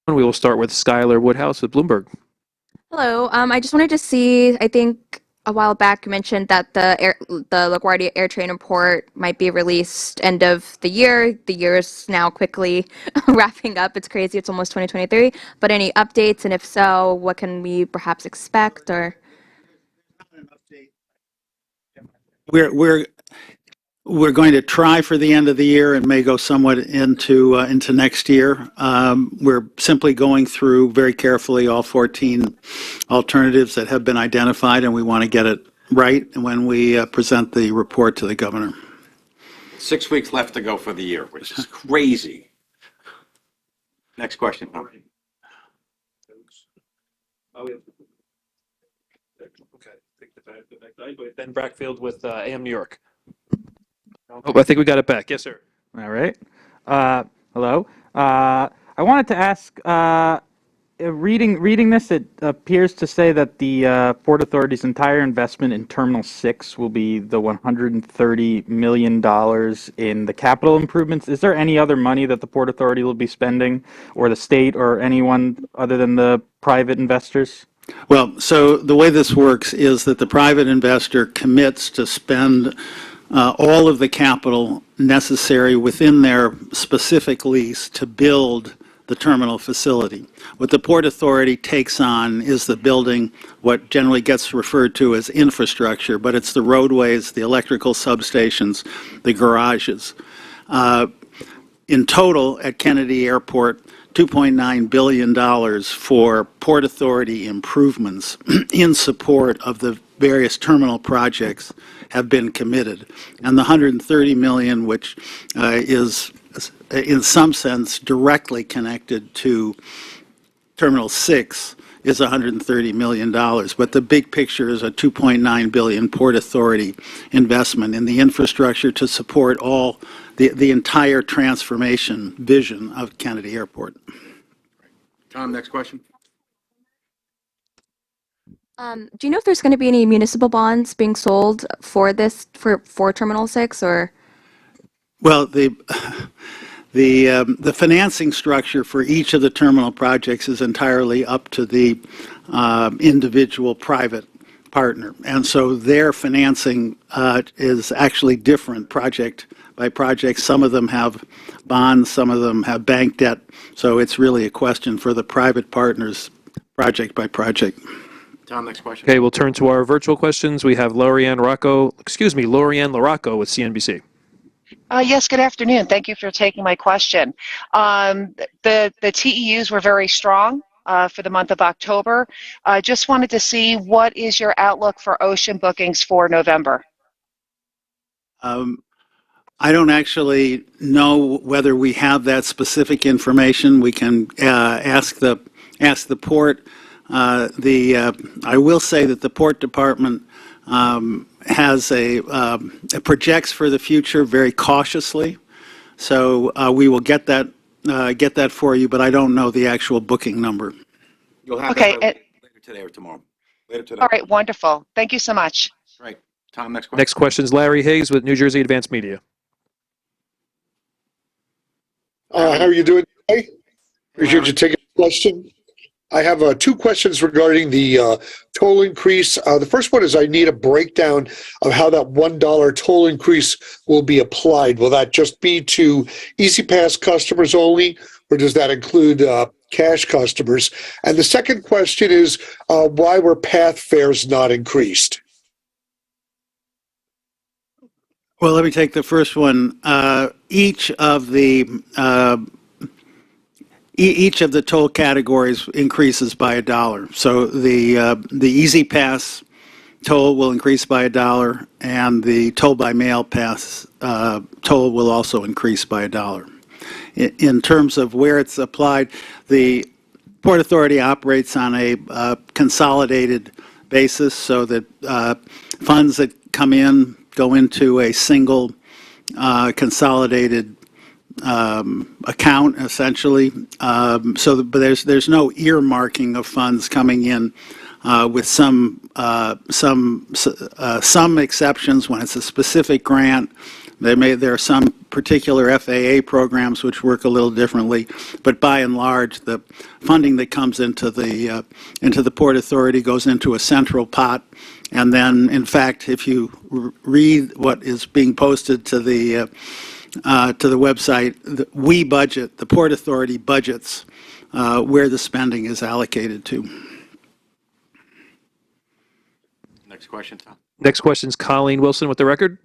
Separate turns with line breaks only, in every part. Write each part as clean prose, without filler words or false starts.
We will start with Skylar Woodhouse with Bloomberg.
Hello. I just wanted to see, I think a while back you mentioned that the LaGuardia Air Train Report might be released end of the year. The year is now quickly wrapping up. It's crazy. It's almost 2023. But any updates, and if so, what can we perhaps expect or?
We're we're going to try for the end of the year and may go somewhat into next year. We're simply going through very carefully all 14 alternatives that have been identified, and we want to get it right when we present the report to the governor.
6 weeks left to go for the year, which is crazy. Next question.
Okay. Take the next item. Ben Brackfield with AM New York.
Oh, I think we got it back. Yes, sir.
All right. Hello. I wanted to ask, reading this, it appears to say that the Port Authority's entire investment in Terminal 6 will be the $130 million in the capital improvements. Is there any other money that the Port Authority will be spending, or the state, or anyone other than the private investors?
Well, so the way this works is that the private investor commits to spend all of the capital necessary within their specific lease to build the terminal facility. What the Port Authority takes on is the building, what generally gets referred to as infrastructure, but it's the roadways, the electrical substations, the garages. In total, at Kennedy Airport, $2.9 billion for Port Authority improvements in support of the various terminal projects have been committed. And the $130 million, which is in some sense directly connected to Terminal 6, is $130 million. But the big picture is a $2.9 billion Port Authority investment in the infrastructure to support all the entire transformation vision of Kennedy Airport.
Tom, next question.
Do you know if there's going to be any municipal bonds being sold for this for Terminal 6 or?
Well, the financing structure for each of the terminal projects is entirely up to the individual private partner, and so their financing is actually different project by project. Some of them have bonds, some of them have bank debt, so it's really a question for the private partners, project by project.
Tom, next question.
Okay, we'll turn to our virtual questions. We have Lorianne LaRocco with CNBC.
Yes, good afternoon. Thank you for taking my question. The TEUs were very strong for the month of October. Just wanted to see, what is your outlook for ocean bookings for November?
I don't actually know whether we have that specific information. We can ask the port. I will say that the Port Department has projects for the future very cautiously, so we will get that for you. But I don't know the actual booking number.
You'll have
Okay,
that later today or tomorrow. Later today.
All right, wonderful. Thank you so much.
Right. Tom, next question.
Next question is Larry Higgs with New Jersey Advanced Media.
How are you doing today? Appreciate you taking the question. I have two questions regarding the toll increase. The first one is I need a breakdown of how that $1 toll increase will be applied. Will that just be to EasyPass customers only, or does that include cash customers? And the second question is, why were path fares not increased?
Well, let me take the first one. Each of the toll categories increases by $1. So the Easy Pass toll will increase by $1, and the toll by mail pass toll will also increase by $1. In terms of where it's applied, the Port Authority operates on a consolidated basis, so that funds that come in go into a single consolidated account, essentially. But there's no earmarking of funds coming in, with some exceptions when it's a specific grant There are some particular FAA programs which work a little differently, but by and large, the funding that comes into the Port Authority goes into a central pot. And then, in fact, if you read what is being posted to the website, we budget, the Port Authority budgets where the spending is allocated to.
Next question, Tom.
Next question is Colleen Wilson with the record.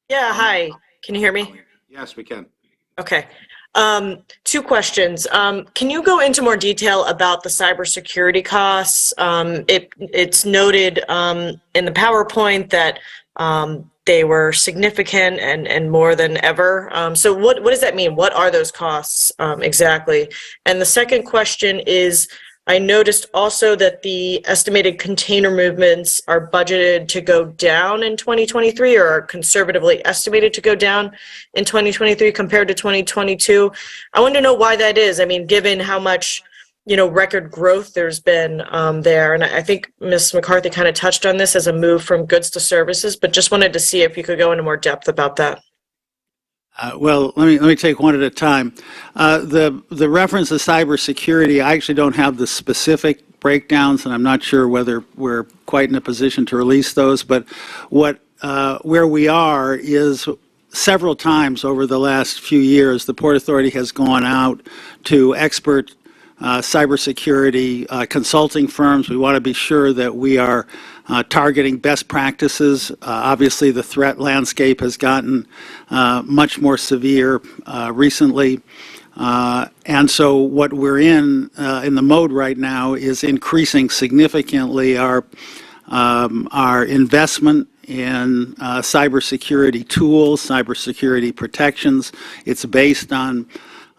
Yeah, hi. Can you hear me?
Yes, we can.
Okay. Two questions. Can you go into more detail about the cybersecurity costs? It's noted in the PowerPoint that they were significant and more than ever. So what does that mean? What are those costs exactly? And the second question is, I noticed also that the estimated container movements are budgeted to go down in 2023, or are conservatively estimated to go down in 2023 compared to 2022. I want to know why that is. I mean, given how much, record growth there's been there. And I think Ms. McCarthy kind of touched on this as a move from goods to services, but just wanted to see if you could go into more depth about that.
Well, let me take one at a time. The reference to cybersecurity, I actually don't have the specific breakdowns, and I'm not sure whether we're quite in a position to release those. But where we are is several times over the last few years, the Port Authority has gone out to expert cybersecurity consulting firms. We want to be sure that we are targeting best practices. Obviously, the threat landscape has gotten much more severe recently. And so what we're in the mode right now is increasing significantly our investment in cybersecurity tools, cybersecurity protections. It's based on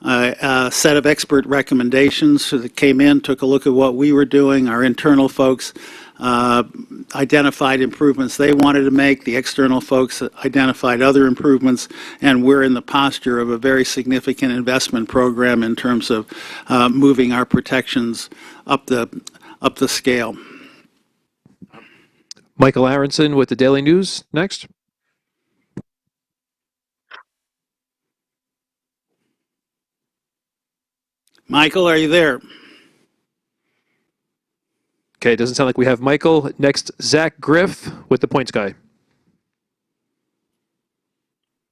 a set of expert recommendations that came in, took a look at what we were doing. Our internal folks identified improvements they wanted to make. The external folks identified other improvements, and we're in the posture of a very significant investment program in terms of moving our protections up the scale.
Michael Aronson with the Daily News next.
Michael, are you there?
Okay, it doesn't sound like we have Michael. Next, Zach Griff with the Points Guy.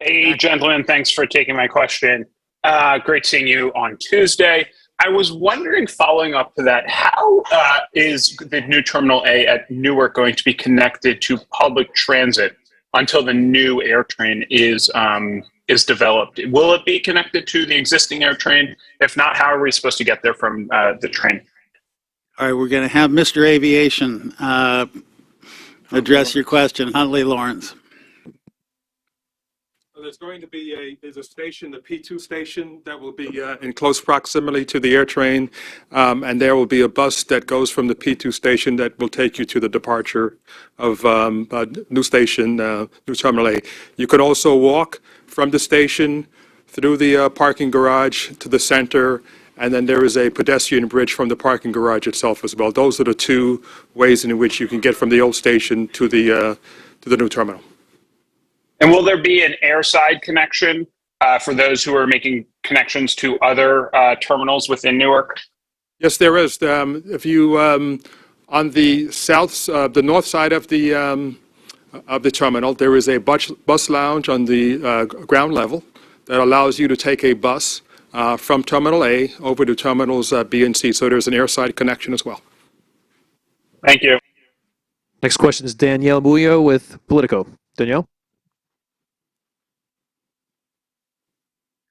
Hey, gentlemen, thanks for taking my question. Great seeing you on Tuesday. I was wondering, following up to that, how is the new Terminal A at Newark going to be connected to public transit until the new AirTrain is developed? Will it be connected to the existing AirTrain? If not, how are we supposed to get there from the train?
All right, we're going to have Mr. Aviation address your question. Huntley Lawrence.
There's going to be there's a station, the P2 station, that will be in close proximity to the AirTrain, and there will be a bus that goes from the P2 station that will take you to the departure of new station, new Terminal A. You could also walk from the station through the parking garage to the center, and then there is a pedestrian bridge from the parking garage itself as well. Those are the two ways in which you can get from the old station to the new terminal.
And will there be an airside connection for those who are making connections to other terminals within Newark?
Yes, there is. If you on the the north side of the terminal, there is a bus lounge on the ground level that allows you to take a bus from Terminal A over to Terminals B and C. So there's an airside connection as well.
Thank you.
Next question is Danielle Muyo with Politico. Danielle?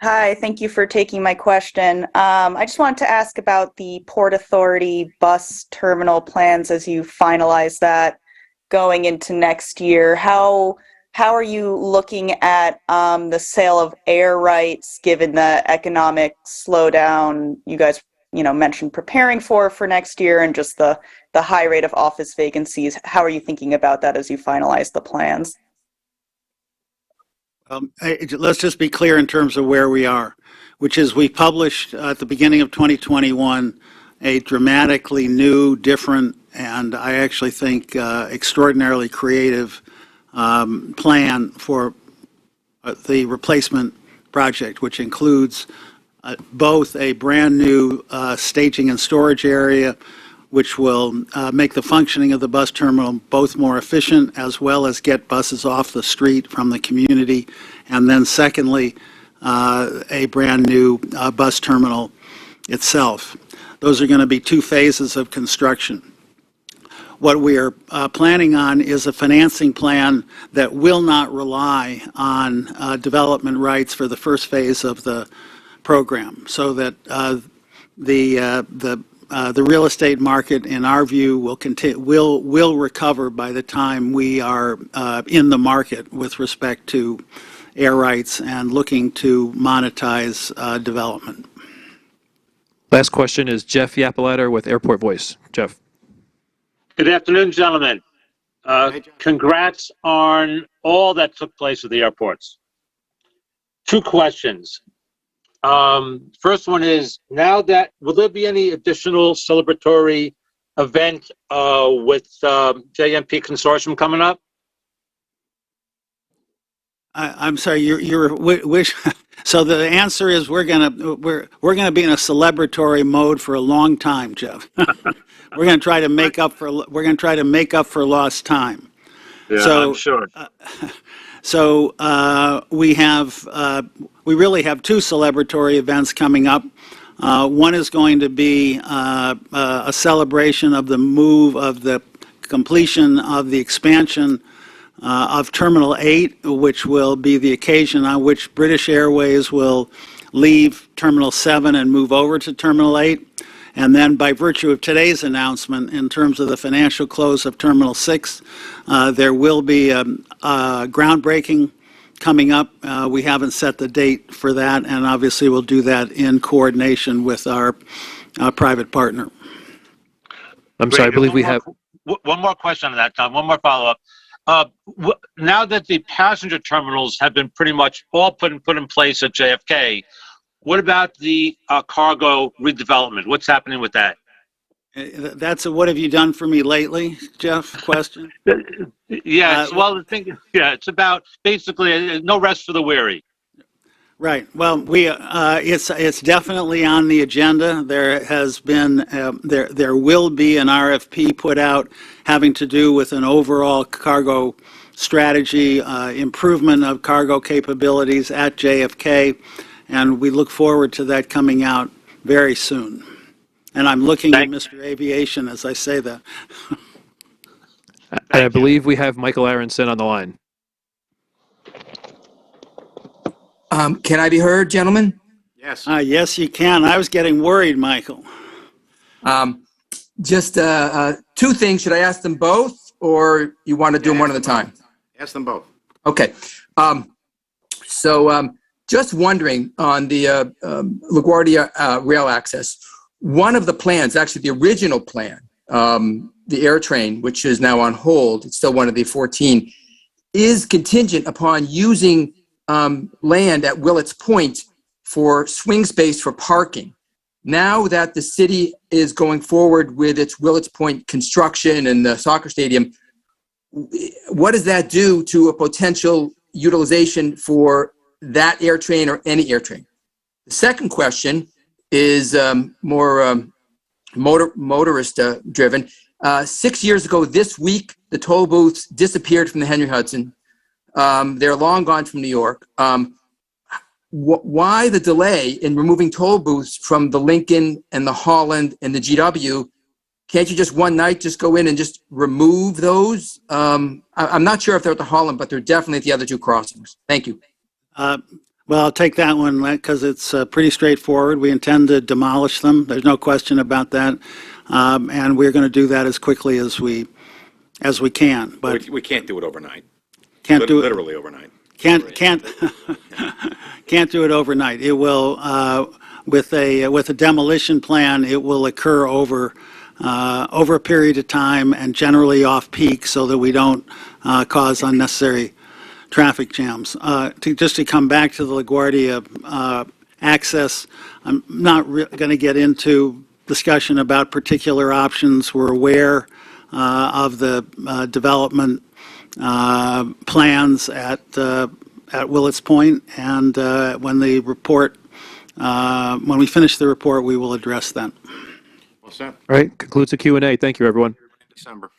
Hi, thank you for taking my question. I just wanted to ask about the Port Authority bus terminal plans as you finalize that going into next year. How are you looking at the sale of air rights given the economic slowdown you guys mentioned preparing for next year, and just the high rate of office vacancies? How are you thinking about that as you finalize the plans?
Let's just be clear in terms of where we are, which is we published at the beginning of 2021 a dramatically new, different and I actually think extraordinarily creative plan for the replacement project, which includes both a brand-new staging and storage area, which will make the functioning of the bus terminal both more efficient as well as get buses off the street from the community, and then secondly, a brand-new bus terminal itself. Those are going to be two phases of construction. What we are planning on is a financing plan that will not rely on development rights for the first phase of the program, so that the real estate market, in our view, will recover by the time we are in the market with respect to air rights and looking to monetize development.
Last question is Jeff Yapalater with Airport Voice. Jeff.
Good afternoon, gentlemen. Congrats on all that took place at the airports. Two questions. First one is, will there be any additional celebratory event with JMP Consortium coming up?
I'm sorry, so the answer is we're gonna be in a celebratory mode for a long time, Jeff. We're gonna try to make up for lost time.
Yeah,
so,
I'm sure.
We really have two celebratory events coming up. One is going to be a celebration of the completion of the expansion of Terminal 8, which will be the occasion on which British Airways will leave Terminal 7 and move over to Terminal 8. And then by virtue of today's announcement, in terms of the financial close of Terminal 6, there will be a groundbreaking coming up. We haven't set the date for that, and obviously we'll do that in coordination with our private partner.
I'm sorry, I believe we have...
One more question on that, Tom. One more follow-up. Now that the passenger terminals have been pretty much all put in place at JFK, what about the cargo redevelopment? What's happening with that?
That's a "what have you done for me lately," Jeff, question?
Yeah, it's about basically no rest for the weary.
Right. Well, it's definitely on the agenda. There has been there will be an RFP put out having to do with an overall cargo strategy, improvement of cargo capabilities at JFK, and we look forward to that coming out very soon. And I'm looking at Mr. Aviation as I say that.
And I believe we have Michael Aronson on the line.
Can I be heard, gentlemen?
Yes.
Yes, you can. I was getting worried, Michael.
Just two things. Should I ask them both, or you want to do them one at a time?
Ask them both.
Okay. Just wondering on the LaGuardia rail access, one of the plans, actually the original plan, the air train, which is now on hold, it's still one of the 14, is contingent upon using land at Willets Point for swing space for parking. Now that the city is going forward with its Willets Point construction and the soccer stadium, what does that do to a potential utilization for that air train or any air train? The second question is more motorist driven. 6 years ago this week, the toll booths disappeared from the Henry Hudson. They're long gone from New York. Why the delay in removing toll booths from the Lincoln and the Holland and the GW? Can't you just one night just go in and just remove those? I'm not sure if they're at the Holland, but they're definitely at the other two crossings. Thank you.
Well, I'll take that one because it's pretty straightforward. We intend to demolish them. There's no question about that. And we're going to do that as quickly as we can. But
we can't do it overnight.
Can't do it
literally overnight.
Can't do it overnight. It will with a demolition plan. It will occur over a period of time and generally off peak, so that we don't cause unnecessary traffic jams. Just to come back to the LaGuardia access, I'm not going to get into discussion about particular options. We're aware of the development plans at Willets Point, and when the report, when we finish the report, we will address them.
Well said.
All right, concludes the Q&A. Thank you, everyone.
December.